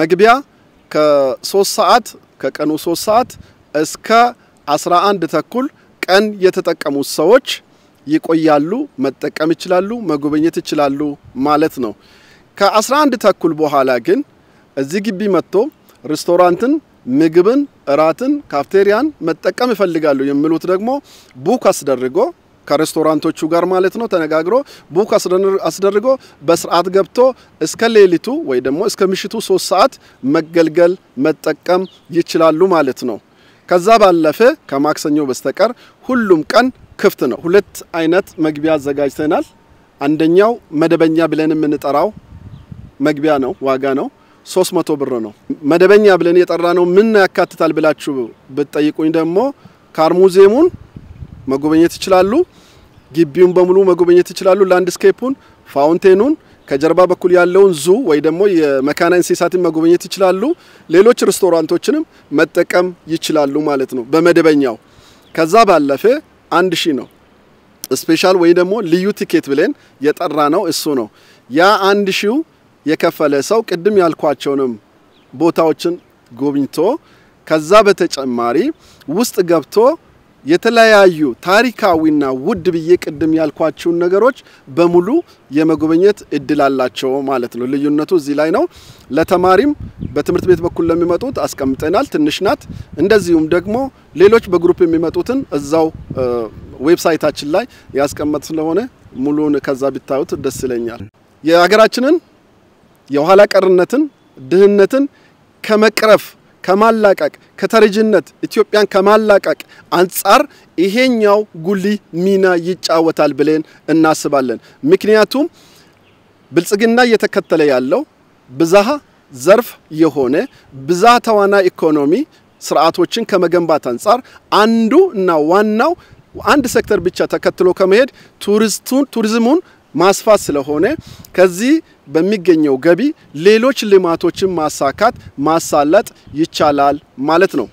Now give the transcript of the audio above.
መግቢያ ከ3 ሰዓት ከቀኑ 3 ሰዓት እስከ 11 ተኩል ቀን የተጠቀሙ ሰዎች ይቆያሉ መጠቀም ይችላሉ መጎብኘት ይችላሉ ማለት ነው ከ11 ተኩል በኋላ ግን እዚህ ግቢ መጥቶ ሬስቶራንትን ምግብን እራትን ካፍቴሪያን መጠቀም ይፈልጋሉ የሚሉት ደግሞ ቡክ አስደርጎ ከሬስቶራንቶቹ ጋር ማለት ነው ተነጋግሮ ቡክ አስደርጎ በስርዓት ገብቶ እስከ ሌሊቱ ወይ ደግሞ እስከ ምሽቱ 3 ሰዓት መገልገል መጠቀም ይችላሉ ማለት ነው ከዛ ባለፈ ከማክሰኞ በስተቀር ሁሉም ቀን ክፍት ነው ሁለት አይነት መግቢያ አዘጋጅተናል አንደኛው መደበኛ ብለን የምንጠራው መግቢያ ነው ዋጋ ነው 300 ብር ነው መደበኛ ብለን የጠራነው ምን ያካትታል ብላችሁ በጠይቁኝ ደግሞ ካርሙዚየሙን መጎብኘት ይችላሉ ግቢውን በሙሉ መጎብኘት ይችላሉ ላንድስኬፑን ፋውንቴኑን ከጀርባ በኩል ያለውን ዙ ወይ ደግሞ የመካና እንስሳትን መጎብኘት ይችላሉ ሌሎች ሬስቶራንቶችንም መጠቀም ይችላሉ ማለት ነው በመደበኛው ከዛ ባለፈ 1000 ነው ስፔሻል ወይ ደግሞ ልዩ ቲኬት ብለን የጠራነው እሱ ነው ያ 1000 የከፈለ ሰው ቅድም ያልኳቸውንም ቦታዎችን ጎብኝቶ ከዛ በተጨማሪ ውስጥ ገብቶ የተለያዩ ታሪካዊና ውድ ብዬ ቅድም ያልኳቸው ነገሮች በሙሉ የመጎብኘት እድል አላቸው ማለት ነው ልዩነቱ እዚህ ላይ ነው ለተማሪም በትምህርት ቤት በኩል ለሚመጡት አስቀምጠናል ትንሽናት እንደዚሁም ደግሞ ሌሎች በግሩፕ የሚመጡትን እዛው ዌብሳይታችን ላይ ያስቀመጥ ስለሆነ ሙሉን ከዛ ቢታዩት ደስ ይለኛል የሀገራችንን የኋላ ቀርነትን ድህነትን ከመቅረፍ ከማላቀቅ ከተረጅነት ኢትዮጵያን ከማላቀቅ አንፃር ይሄኛው ጉሊ ሚና ይጫወታል ብለን እናስባለን ምክንያቱም ብልጽግና እየተከተለ ያለው ብዛሃ ዘርፍ የሆነ ብዛ ተዋና ኢኮኖሚ ስርዓቶችን ከመገንባት አንፃር አንዱ እና ዋናው አንድ ሴክተር ብቻ ተከትሎ ከመሄድ ቱሪዝሙን ማስፋት ስለሆነ ከዚህ በሚገኘው ገቢ ሌሎች ልማቶችን ማሳካት ማሳለጥ ይቻላል ማለት ነው